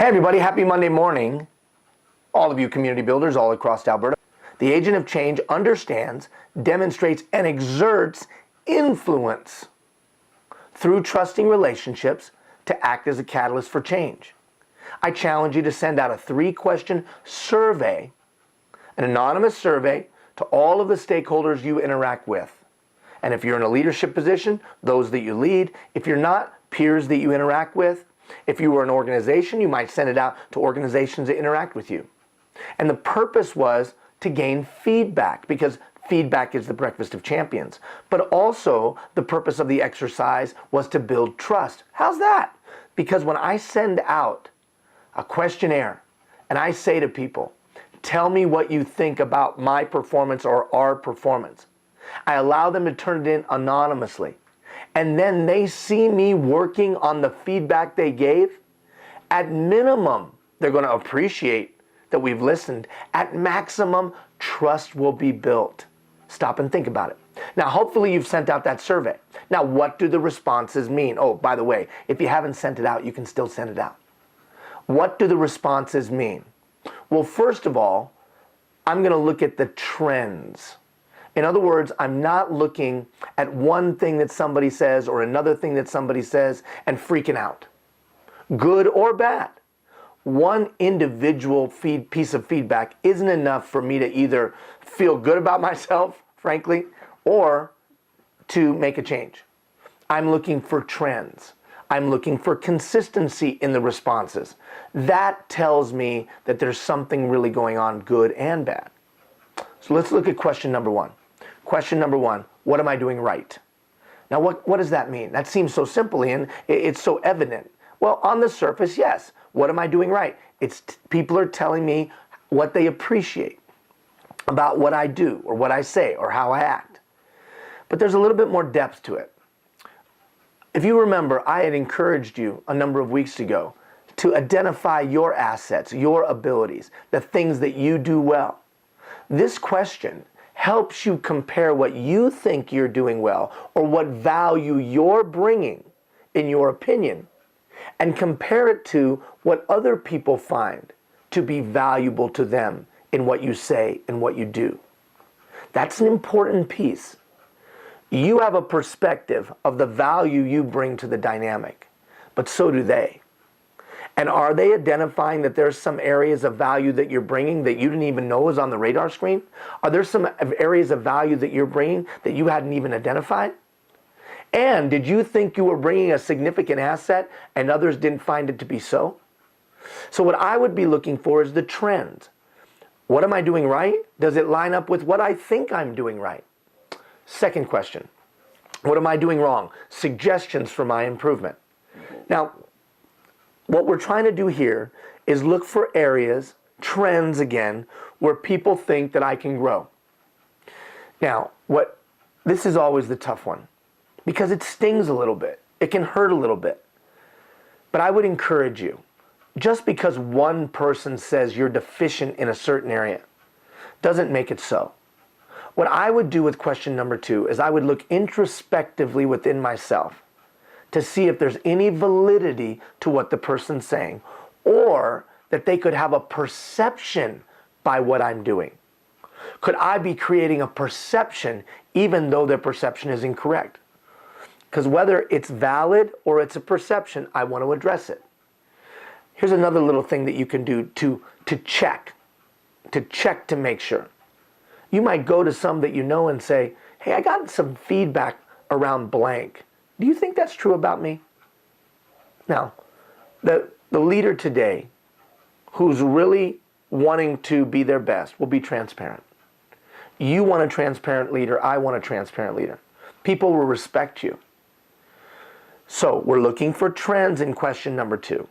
Hey everybody, happy Monday morning. All of you community builders all across Alberta. The agent of change understands, demonstrates, and exerts influence through trusting relationships to act as a catalyst for change. I challenge you to send out a 3-question survey, an anonymous survey to all of the stakeholders you interact with. And if you're in a leadership position, those that you lead. If you're not, peers that you interact with. If you were an organization, you might send it out to organizations that interact with you. And the purpose was to gain feedback, because feedback is the breakfast of champions. But also the purpose of the exercise was to build trust. How's that? Because when I send out a questionnaire and I say to people, tell me what you think about my performance or our performance, I allow them to turn it in anonymously. And then they see me working on the feedback they gave. At minimum, they're going to appreciate that we've listened. At maximum, trust will be built. Stop and think about it. Now, hopefully you've sent out that survey. Now, what do the responses mean? Oh, by the way, if you haven't sent it out, you can still send it out. What do the responses mean? Well, first of all, I'm going to look at the trends. In other words, I'm not looking at one thing that somebody says or another thing that somebody says and freaking out, good or bad. One individual piece of feedback isn't enough for me to either feel good about myself, frankly, or to make a change. I'm looking for trends. I'm looking for consistency in the responses. That tells me that there's something really going on, good and bad. So let's look at question number one. Question number one, what am I doing right? Now, what does that mean? That seems so simple, and it's so evident. Well, on the surface, yes. What am I doing right? People are telling me what they appreciate about what I do or what I say or how I act. But there's a little bit more depth to it. If you remember, I had encouraged you a number of weeks ago to identify your assets, your abilities, the things that you do well. This question helps you compare what you think you're doing well or what value you're bringing, in your opinion, and compare it to what other people find to be valuable to them in what you say and what you do. That's an important piece. You have a perspective of the value you bring to the dynamic, but so do they. And are they identifying that there's some areas of value that you're bringing that you didn't even know was on the radar screen? Are there some areas of value that you're bringing that you hadn't even identified? And did you think you were bringing a significant asset and others didn't find it to be so? So what I would be looking for is the trend. What am I doing right? Does it line up with what I think I'm doing right? Second question, what am I doing wrong? Suggestions for my improvement. Now, what we're trying to do here is look for areas, trends again, where people think that I can grow. Now, this is always the tough one because it stings a little bit. It can hurt a little bit. But I would encourage you, just because one person says you're deficient in a certain area doesn't make it so. What I would do with question number 2 is I would look introspectively within myself to see if there's any validity to what the person's saying, or that they could have a perception by what I'm doing. Could I be creating a perception even though their perception is incorrect? Because whether it's valid or it's a perception, I want to address it. Here's another little thing that you can do to check to make sure. You might go to some that you know and say, hey, I got some feedback around blank. Do you think that's true about me? Now, the leader today who's really wanting to be their best will be transparent. You want a transparent leader. I want a transparent leader. People will respect you. So we're looking for trends in question number 2.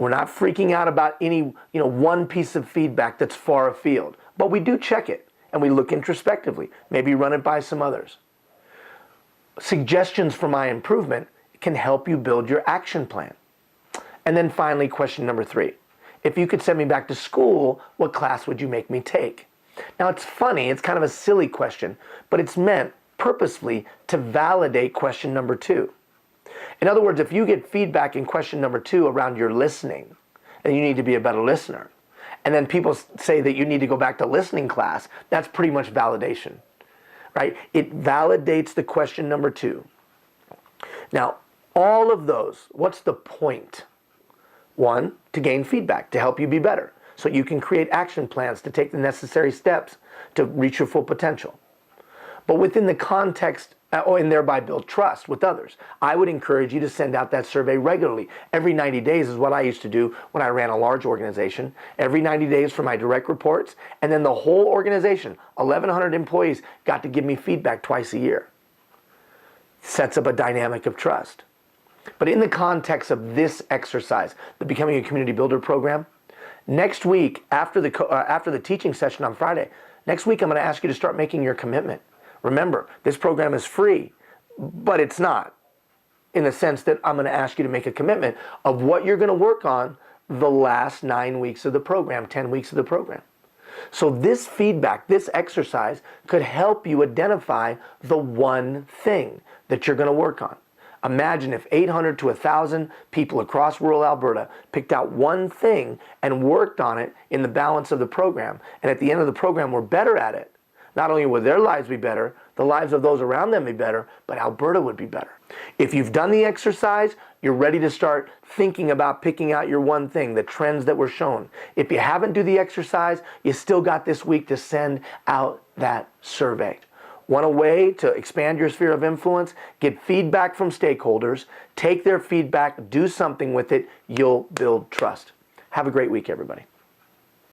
We're not freaking out about any one piece of feedback that's far afield, but we do check it and we look introspectively, maybe run it by some others. Suggestions for my improvement can help you build your action plan. And then finally, question number 3. If you could send me back to school, what class would you make me take? Now it's funny, it's kind of a silly question, but it's meant purposefully to validate question number 2. In other words, if you get feedback in question number 2 around your listening, and you need to be a better listener. And then people say that you need to go back to listening class. That's pretty much validation, right? It validates the question number 2. Now, all of those, what's the point? 1, to gain feedback, to help you be better, so you can create action plans to take the necessary steps to reach your full potential. But within the context, and thereby build trust with others, I would encourage you to send out that survey regularly. Every 90 days is what I used to do when I ran a large organization. Every 90 days for my direct reports, and then the whole organization, 1,100 employees, got to give me feedback twice a year. Sets up a dynamic of trust. But in the context of this exercise, the Becoming a Community Builder program, next week, after the teaching session on Friday, next week I'm going to ask you to start making your commitment. Remember, this program is free, but it's not, in the sense that I'm going to ask you to make a commitment of what you're going to work on the last 9 weeks of the program, 10 weeks of the program. So this feedback, this exercise, could help you identify the one thing that you're going to work on. Imagine if 800 to 1,000 people across rural Alberta picked out one thing and worked on it in the balance of the program, and at the end of the program were better at it. Not only would their lives be better, the lives of those around them be better, but Alberta would be better. If you've done the exercise, you're ready to start thinking about picking out your one thing, the trends that were shown. If you haven't done the exercise, you still got this week to send out that survey. Want a way to expand your sphere of influence? Get feedback from stakeholders, take their feedback, do something with it, you'll build trust. Have a great week, everybody.